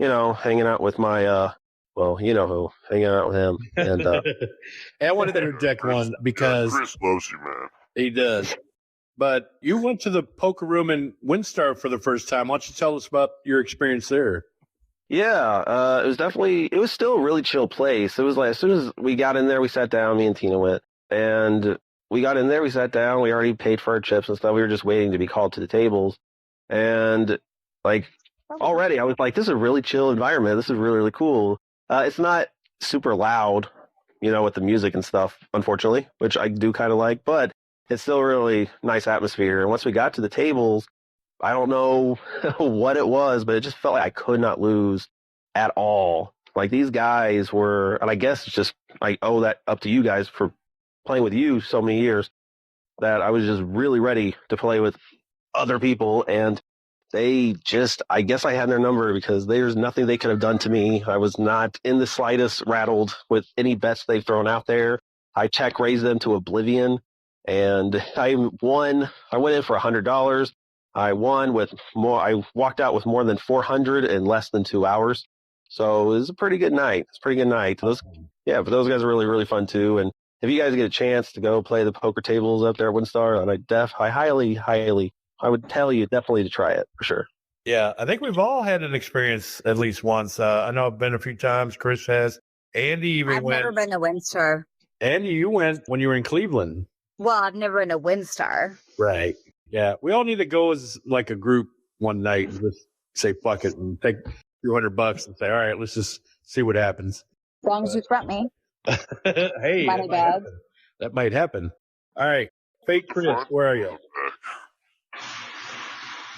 hanging out with my, hanging out with him. And I wanted to interject one because Chris loves you, man. He does. But you went to the poker room in Windstar for the first time. Why don't you tell us about your experience there? Yeah, it was still a really chill place. It was as soon as we got in there, we sat down, me and Tina went, and we got in there, we sat down, we already paid for our chips and stuff. We were just waiting to be called to the tables. And already I was this is a really chill environment. This is really, really cool. It's not super loud, with the music and stuff, unfortunately, which I do kind of like, but it's still a really nice atmosphere. And once we got to the tables, I don't know what it was, but it just felt like I could not lose at all. These guys were, and I guess it's just, I owe that up to you guys for playing with you so many years. that I was just really ready to play with other people, and they just, I guess I had their number because there's nothing they could have done to me. I was not in the slightest rattled with any bets they've thrown out there. I check raised them to oblivion, and I won. I went in for $100. I won with more. I walked out with more than 400 in less than 2 hours. So it was a pretty good night. It's a pretty good night. But those guys are really, really fun too. And if you guys get a chance to go play the poker tables up there at WinStar, and I highly, I would tell you definitely to try it for sure. Yeah, I think we've all had an experience at least once. I know I've been a few times. Chris has. Andy even I've went. never been to WinStar. Andy, you went when you were in Cleveland. Well, I've never been to WinStar. Right. Yeah, we all need to go as like a group one night and just say fuck it and take $200 and say, all right, let's just see what happens. As long as you front me. Hey, money bag. That might happen. All right, fake Chris, where are you?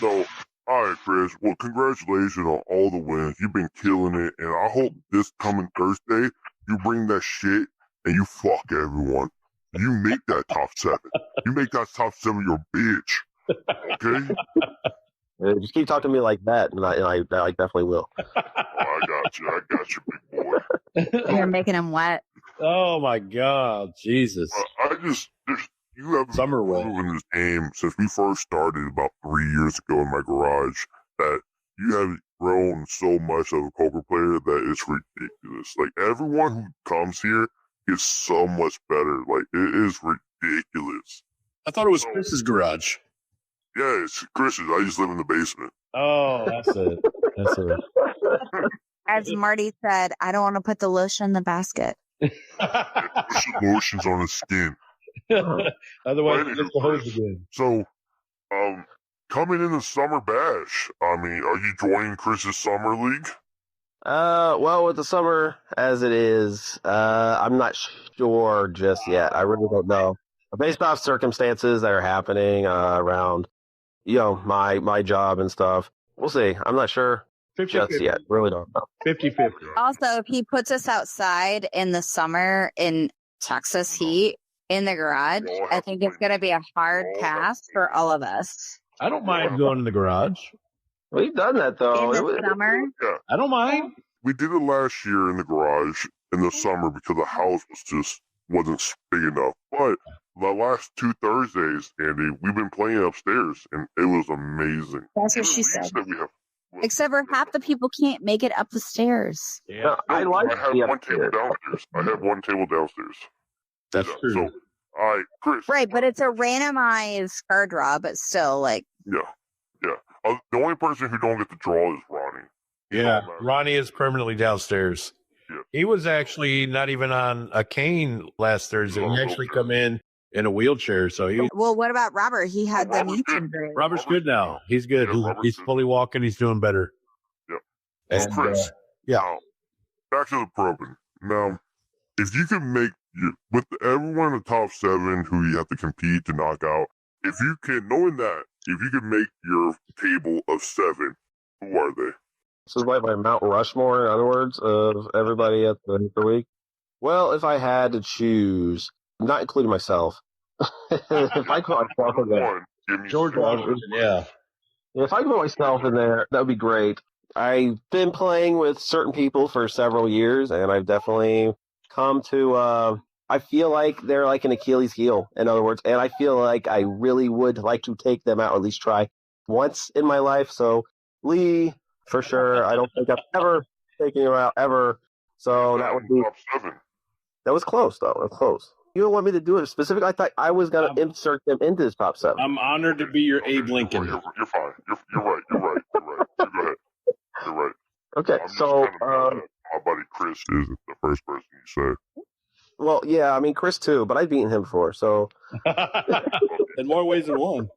So, all right, Chris. Well, congratulations on all the wins. You've been killing it, and I hope this coming Thursday you bring that shit and you fuck everyone. You make that top 7. You make that top 7 your bitch. Okay? Yeah, just keep talking to me like that, and I definitely will. I got you, big boy. You're making him wet. Oh my God, Jesus! You have proven this game since we first started about 3 years ago in my garage that you have grown so much of a poker player that it's ridiculous. Like, everyone who comes here is so much better. Like, it is ridiculous. I thought it was Chris's garage. Yeah, it's Chris's. I just live in the basement. Oh, that's it. That's it. As Marty said, I don't want to put the lotion in the basket. Put some lotions on his skin. Otherwise, you get the hose again. So, coming in the summer bash, I mean, are you joining Chris's summer league? Well, with the summer as it is, I'm not sure just yet. I really don't know. Based off circumstances that are happening around, my job and stuff. We'll see. I'm not sure just yet. Really don't know. 50-50. Also, if he puts us outside in the summer in Texas heat in the garage, I think it's going to be a hard pass for all of us. I don't mind going in the garage. We've done that though. In the summer? Yeah. I don't mind. We did it last year in the garage in the summer because the house wasn't big enough. But the last 2 Thursdays, Andy, we've been playing upstairs, and it was amazing. That's what she said. Except for half the people can't make it up the stairs. Yeah, I have one table downstairs. I have one table downstairs. That's true. So, all right, Chris. Right, but it's a randomized card draw, but still, like. Yeah. The only person who don't get to draw is Ronnie. Yeah, Ronnie is permanently downstairs. Yeah. He was actually not even on a cane last Thursday. He actually come in a wheelchair. So Well, what about Robert? He had the knee injury. Robert's good now. He's good. Yeah, he's fully walking. He's doing better. Yeah. And, Chris. Yeah. Back to the probing. Now, if you could make with everyone in the top 7 who you have to compete to knock out, if you could make your table of 7, who are they? This is like my Mount Rushmore, in other words, of everybody at the end of the week. Well, if I had to choose, not including myself, if I put myself in there, George Washington, yeah. If I put myself in there, that would be great. I've been playing with certain people for several years, and I've definitely come to, I feel like they're like an Achilles heel, in other words, and I feel like I really would like to take them out, or at least try once in my life. So, Lee, for sure, I don't think I've ever taken him out, ever. So that would be... Top 7. That was close, though. That was close. You don't want me to do it specific? I thought I was going to insert them into this top 7. I'm honored to be your Abe Lincoln. You're fine. You're right. You go ahead. You're right. Okay, so... my buddy Chris is the first person you say. Well, yeah, I mean, Chris, too, but I've beaten him before, so... In more ways than one.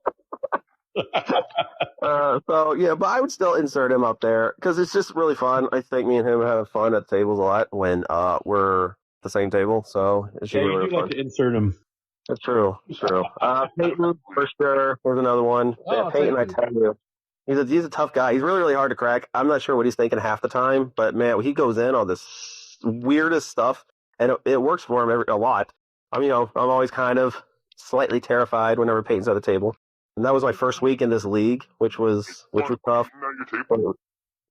So, yeah, but I would still insert him up there, because it's just really fun. I think me and him have fun at tables a lot when we're at the same table, so it should be really fun. Like to insert him. That's true. Peyton, for sure, there's another one. Oh, Peyton, I tell you. He's a tough guy. He's really, really hard to crack. I'm not sure what he's thinking half the time, but, man, he goes in on this weirdest stuff, and it works for him a lot. I mean, I'm always kind of slightly terrified whenever Peyton's at the table. And that was my first week in this league, which was tough.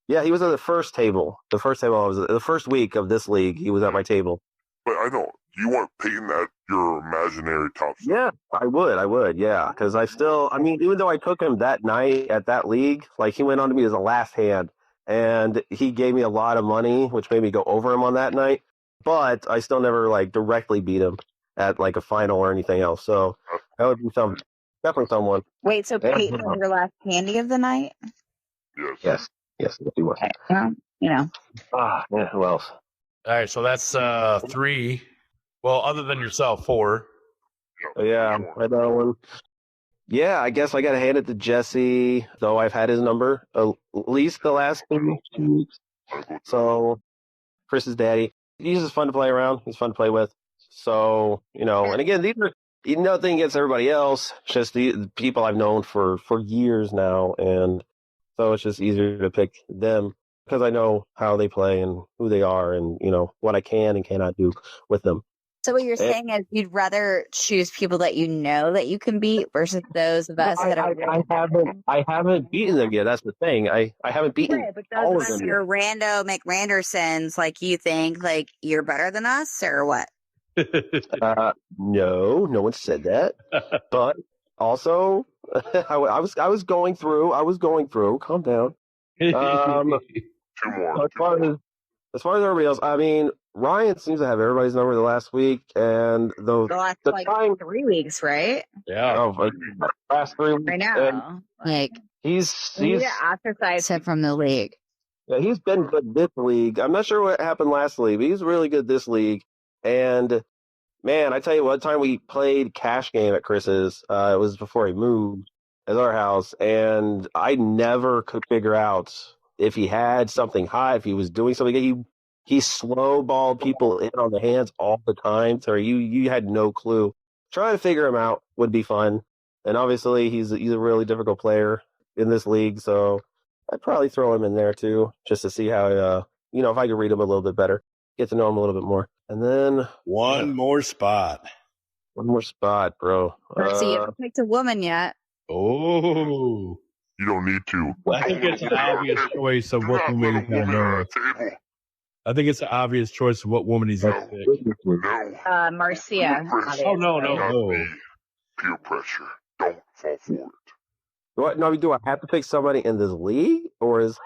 Yeah, he was at the first table. The first week of this league, he was at my table. But I know you want Peyton at your imaginary top spot. Yeah, I would, yeah. Because even though I took him that night at that league, like he went on to me as a last hand, and he gave me a lot of money, which made me go over him on that night. But I still never like directly beat him at like a final or anything else. So that would be definitely someone. Wait, so Peyton was your last handy of the night? Yes, he was. Okay. Well, yeah, who else? All right, so that's 3. Well, other than yourself, 4. Yeah, I know one. Yeah, I guess I got to hand it to Jesse, though I've had his number at least the last 2 weeks. So, Chris's daddy, he's just fun to play around. He's fun to play with. So, and again, these are nothing against everybody else, just the people I've known for years now. And so it's just easier to pick them because I know how they play and who they are and, what I can and cannot do with them. So what you're saying is you'd rather choose people that you know that you can beat versus those of us that are. I haven't beaten them yet. That's the thing. I haven't beaten but all those of them. Are Rando McRandersons, like you think like you're better than us or what? No one said that. But also, I was going through. Calm down. 2 more. As far as everybody else, I mean, Ryan seems to have everybody's number the last week, and the last 3 weeks, right? Yeah. Last 3 weeks. I know. Like he's ostracized from the league. Yeah, he's been good this league. I'm not sure what happened last league, but he's really good this league. And man, I tell you what, time we played cash game at Chris's, it was before he moved at our house, and I never could figure out if he had something high, if he was doing something. He slow-balled people in on the hands all the time, so you had no clue. Trying to figure him out would be fun. And obviously, he's a really difficult player in this league, so I'd probably throw him in there too, just to see how, if I could read him a little bit better, get to know him a little bit more. And then one more spot, bro. So you haven't picked a woman yet. Oh. You don't need to. I think it's an obvious choice of what woman he's going to know. I think it's an obvious choice of what woman he's going to pick. Marcia. Oh, no. Peer pressure. Don't fall for it. Do I have to pick somebody in this league? Or is...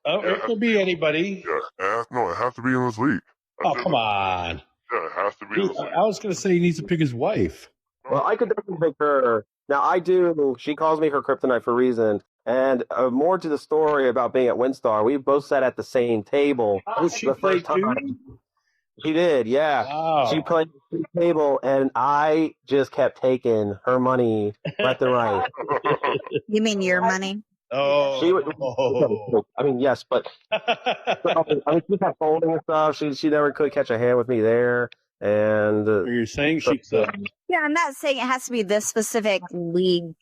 it could be anybody. Yeah, no, it has to be in this league. Come on. Yeah, it has to be in this league. I was going to say he needs to pick his wife. Well, I could definitely pick her. Now, I do. She calls me her kryptonite for a reason. And more to the story about being at WinStar, we both sat at the same table. Oh, she played too? She did, yeah. Wow. She played at the table, and I just kept taking her money left and right. You mean your money? Oh. I mean, yes, but she kept folding and stuff. She never could catch a hand with me there. And you're saying she could? Yeah, I'm not saying it has to be this specific league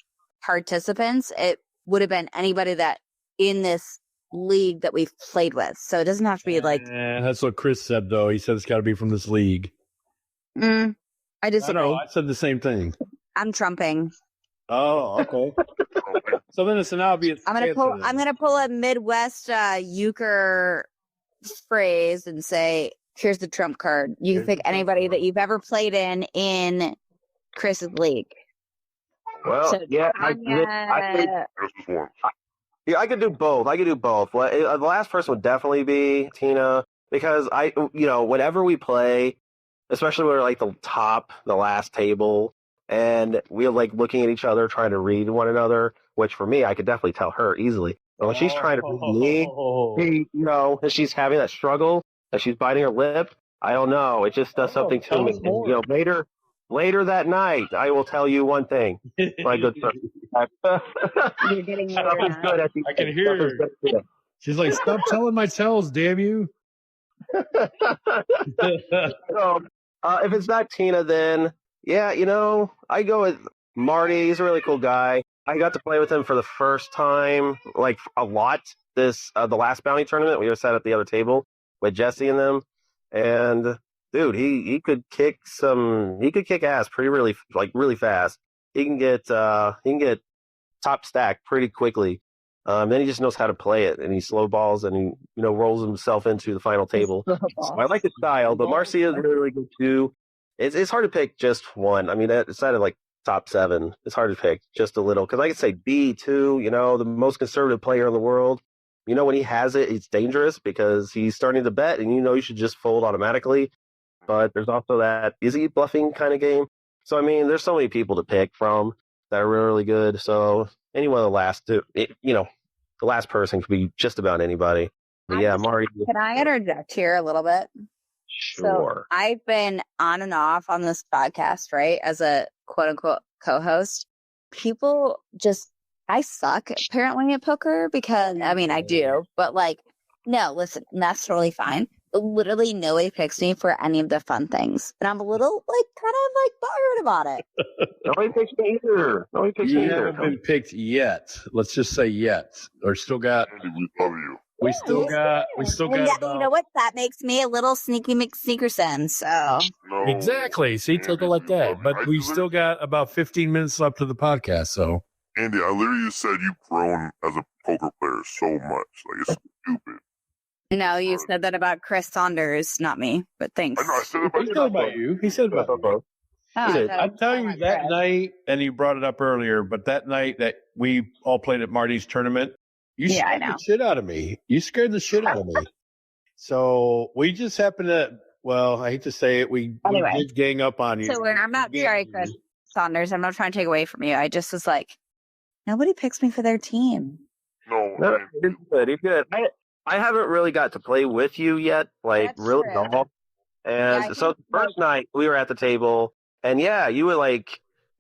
participants. It would have been anybody that in this league that we've played with. So it doesn't have to be like. That's what Chris said, though. He said it's got to be from this league. I disagree. I said the same thing. I'm trumping. Oh, okay. So then it's an obvious. I'm gonna pull a Midwest euchre phrase and say, "Here's the trump card. You can pick anybody that you've ever played in Chris's league." Well, so, yeah, I could do both. The last person would definitely be Tina because whenever we play, especially when we're like the last table, and we're like looking at each other, trying to read one another, which for me, I could definitely tell her easily. But when she's trying to read me, and she's having that struggle, and she's biting her lip, I don't know. It just does something to me. And, later that night, I will tell you one thing. My good friend. You're getting good at I can hear her. She's like, "Stop telling my tells, damn you." So, if it's not Tina, then I go with Marty. He's a really cool guy. I got to play with him for the first time, like a lot. The last bounty tournament, we were sat at the other table with Jesse and them, and dude, he could kick ass really fast. He can get top stack pretty quickly. Then he just knows how to play it, and he slow balls and he rolls himself into the final table. So I like his style, but Marcia is really good too. It's hard to pick just one. I mean, it's not like top 7. It's hard to pick just a little because I could say B too. The most conservative player in the world. When he has it, it's dangerous because he's starting to bet, and you should just fold automatically. But there's also that is he bluffing kind of game. So I mean, there's so many people to pick from that are really, really good. So any one of the last two, the last person could be just about anybody. But yeah, Mari. Can I interject here a little bit? Sure. So I've been on and off on this podcast, right, as a quote unquote co-host. People I suck apparently at poker because I do, but no, listen, that's totally fine. Literally nobody picks me for any of the fun things, and I'm a little kind of butthurt about it. Nobody picks me either. You haven't been picked yet. Let's just say yet. Or still got. We love you. We still got. Yeah, you know what? That makes me a little sneaky McSneakerson. So No, exactly. See, take it like that. But we still got about 15 minutes left to the podcast. So Andy, I literally just said you've grown as a poker player so much. It's stupid. no, you said that about Chris Saunders, not me. But thanks. I know. I said it about he said about you. He said about you. I'm telling you that night, and you brought it up earlier, but that night that we all played at Marty's tournament, you scared the shit out of me. You scared the shit out of me. So we just happened to, well, I hate to say it, we did gang up on you. So when I'm not sorry, Chris Saunders, I'm not trying to take away from you. I just was nobody picks me for their team. No, he's good. I haven't really got to play with you yet, really golf. And so the first night we were at the table, and you would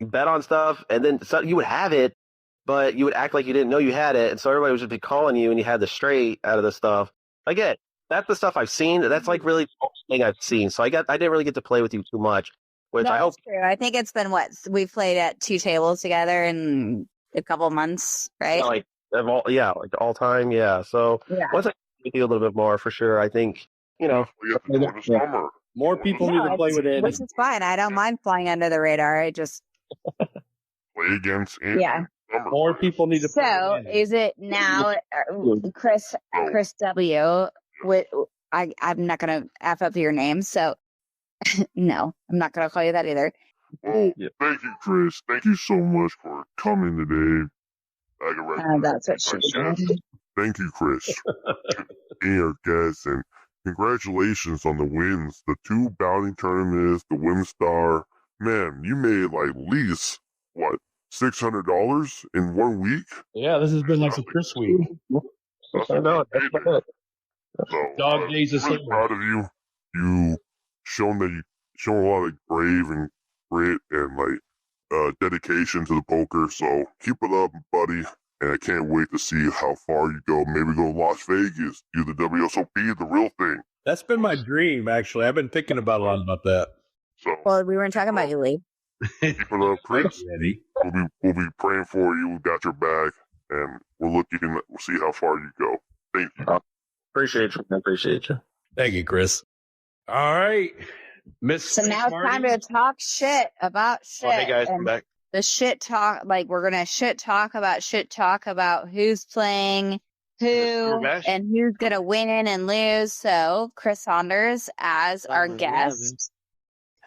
bet on stuff, and then you would have it, but you would act like you didn't know you had it, and so everybody would just be calling you, and you had the straight out of the stuff. That's the stuff I've seen. That's really the thing I've seen. So I didn't really get to play with you too much, which I hope. True. I think it's been we've played at 2 tables together in a couple months, right? All time, yeah. So once I get with you a little bit more, for sure, I think more people need to play with Andy. Which is fine. I don't mind flying under the radar. I just play against Andy. Yeah. More people need to play with Andy. Is it now, Chris W? I'm not going to F up your name, so no, I'm not going to call you that either. Well, thank you, Chris. Thank you so much for coming today. That's what she said. Thank you, Chris, being our guest, and congratulations on the wins. The 2 bounty tournaments, the Wim Star. Man, you made at least, $600 in 1 week? Yeah, this has been the Chris week. I know. So, Dog days of really proud of you. You shown a lot of brave and grit and dedication to the poker. So keep it up, buddy. And I can't wait to see how far you go. Maybe go to Las Vegas, do the WSOP, the real thing. That's been my dream, actually. I've been thinking about a lot about that. So, well, we weren't talking about you, Lee. Keep it up, Chris. We'll be praying for you. We got your back, and we'll see how far you go. Thank you. Appreciate you. Thank you, Chris. All right. So now it's time to talk shit about shit. Hey guys, I'm back. The shit talk, we're going to talk about who's playing who and who's going to win and lose. So Chris Saunders as our guest.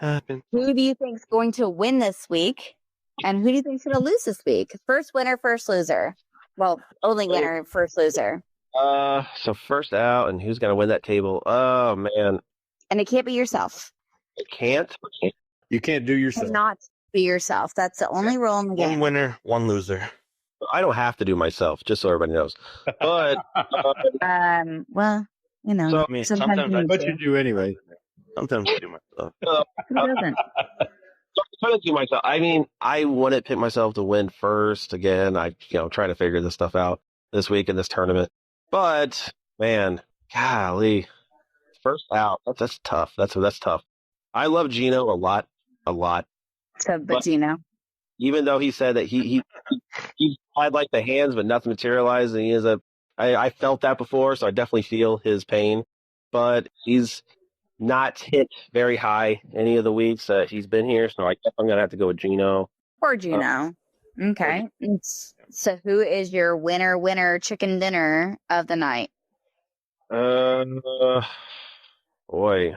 Who do you think is going to win this week? And who do you think is going to lose this week? First winner, first loser. Well, only winner, first loser. So first out, and who's going to win that table? Oh, man. And it can't be yourself. It can't? You can't do yourself. Not be yourself. That's the only rule in the game. One winner, one loser. I don't have to do myself, just so everybody knows. But well, So, I mean, sometimes you do anyway. Sometimes I do myself. Who doesn't? I'm trying to do myself. I mean, I wouldn't pick myself to win first. Again, trying to figure this stuff out this week in this tournament. But man, golly, first out. That's tough. That's tough. I love Gino a lot. So, but Gino, even though he said that he had the hands, but nothing materialized, and he is I felt that before, so I definitely feel his pain. But he's not hit very high any of the weeks he's been here. So I guess I'm gonna have to go with Gino. Poor Gino. Okay. So who is your winner chicken dinner of the night? Boy.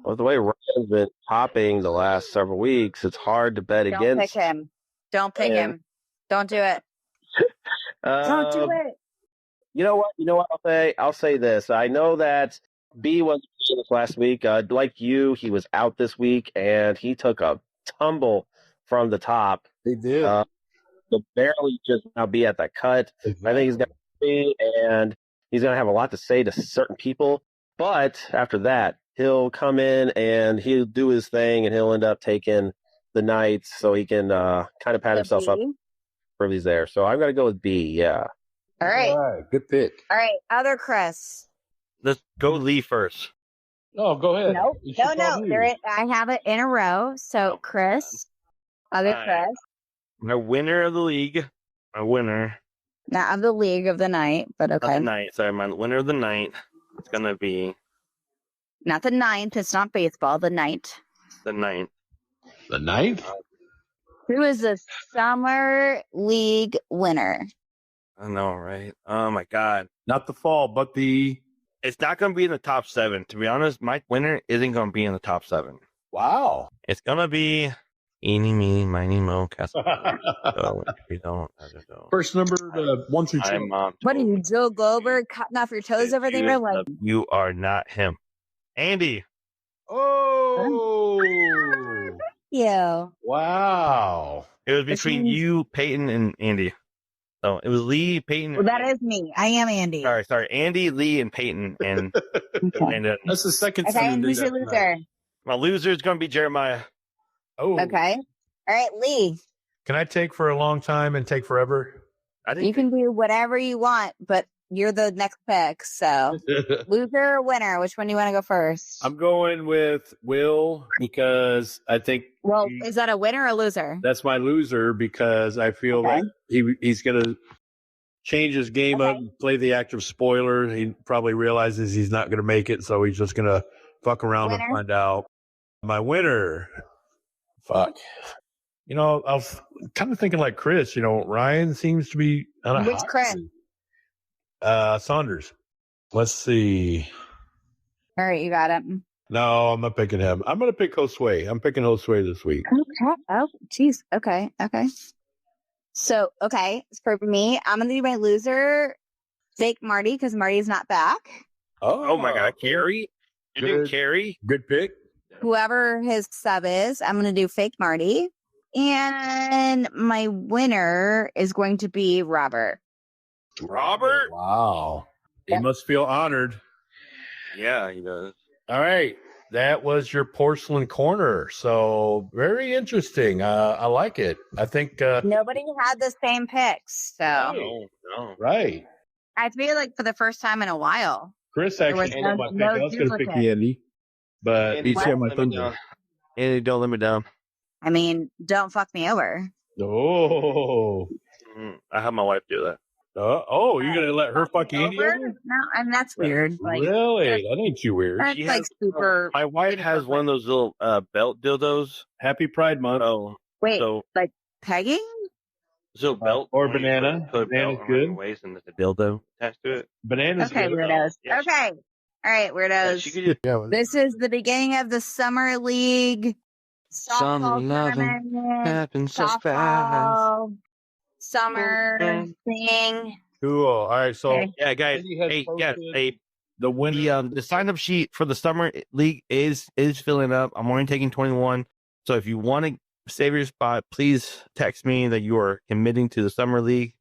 Well, the way Ryan's been popping the last several weeks, it's hard to bet against. Don't pick him. Don't pick him. Don't do it. Don't do it. You know what? I'll say this. I know that B was this last week. Like you, he was out this week, and he took a tumble from the top. He did. To barely just now be at that cut. Exactly. I think he's going to be, and he's going to have a lot to say to certain people. But after that, he'll come in and he'll do his thing, and he'll end up taking the night so he can kind of pat himself up for he's there. So I'm going to go with B, yeah. All right. Good pick. All right, other Chris. Let's go Lee first. Oh, go ahead. No. I have it in a row. So Chris, other Chris. My winner of the league. My winner. Not of the league of the night, but okay. Not the night. Sorry, my winner of the night. It's going to be... Not the ninth. It's not baseball. The night. The ninth. The ninth? Who is the summer league winner? I know, right? Oh, my God. Not the fall, but the... It's not going to be in the top 7. To be honest, my winner isn't going to be in the top 7. Wow. It's going to be eeny, meeny, miny, mo, castle. So if we don't, I don't know. First number 1 through 2. What are you, Joe Goldberg, cutting off your toes over there? Like, you are not him. Andy. Oh. you. Wow. It was between you, Peyton, and Andy. So it was Lee, Peyton. Well, that is me. I am Andy. Sorry. Andy, Lee, and Peyton. And, and that's the second time. Okay, and who's your loser? My loser is going to be Jeremiah. Oh. Okay. All right, Lee. Can I take for a long time and take forever? You can do whatever you want, but you're the next pick. So, loser or winner? Which one do you want to go first? I'm going with Will because I think. Well, is that a winner or a loser? That's my loser because I feel like he's going to change his game up and play the active spoiler. He probably realizes he's not going to make it, so he's just going to fuck around and find out. My winner. Fuck. You know, I was kind of thinking like Chris. You know, Ryan seems to be on a Which Chris? Saunders. Let's see. All right, you got it. No, I'm not picking him. I'm going to pick Josue. I'm picking Josue this week. Okay. Oh, geez. Okay. So, for me, I'm going to do my loser, fake Marty, because Marty's not back. Oh my God, Carrie. You do Carrie? Good pick. Whoever his sub is, I'm going to do fake Marty. And my winner is going to be Robert. Robert? Wow. He must feel honored. Yeah, he does. All right. That was your porcelain corner. So very interesting. I like it. I think nobody had the same picks. So no. Right. I feel like for the first time in a while. Chris actually handled my pick. I was going to pick Andy, but he shared my thunder. Andy, don't let me down. I mean, don't fuck me over. Oh. I have my wife do that. You're going to let her fuck Andy over? No, and that's weird. Like, really? That ain't too weird. That's like super. My wife has one of those little belt dildos. Happy Pride Month. Oh. Wait, like pegging? So belt. Or banana. Banana's good. Waist and there's a dildo attached to it. Banana's good. Weirdos. Yeah, okay. All right, weirdos. This is the beginning of the Summer League. Summer loving happens so fast. Summer thing. Cool. All right. So, yeah, guys. Hey, the sign up sheet for the summer league is filling up. I'm only taking 21. So if you want to save your spot, please text me that you are committing to the summer league,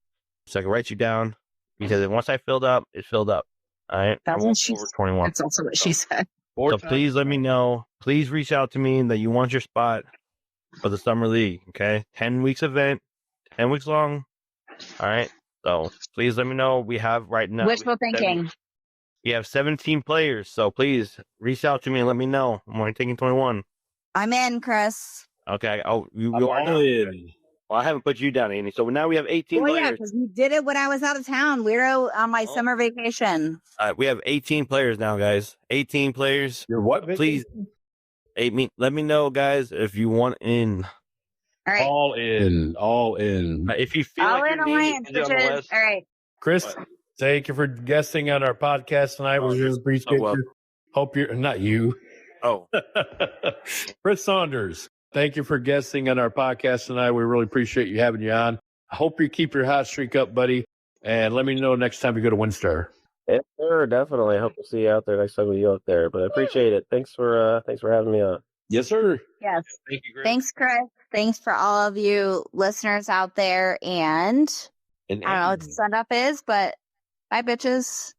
so I can write you down. Because once I filled up, it filled up. All right. That's what she said. 21. That's also what she said. So please let me know. Please reach out to me that you want your spot for the summer league. Okay, 10 weeks event, 10 weeks long. All right. So please let me know. We have right now. Wishful thinking. We have 17 players. So please reach out to me and let me know. I'm only taking 21. I'm in, Chris. Okay. Oh, you are in. Well, I haven't put you down, Andy. So now we have 18 players. Yeah, because we did it when I was out of town. We were on my summer vacation. We have 18 players now, guys. 18 players. You're what? Please, let me know, guys, if you want in. All right. All in. If you feel all like in you're needed to be on the list. All right. Chris, thank you for guesting on our podcast tonight. We really appreciate you. Hope you're not you. Oh. Chris Saunders, thank you for guesting on our podcast tonight. We really appreciate you having you on. I hope you keep your hot streak up, buddy. And let me know next time you go to WinStar. Yeah, sure, definitely. I hope to see you out there next time with you out there. But I appreciate it. Thanks for having me on. Yes, sir. Yes. Thank you, Chris. Thanks, Chris. Thanks for all of you listeners out there. And I don't know what the sun up is, but bye, bitches.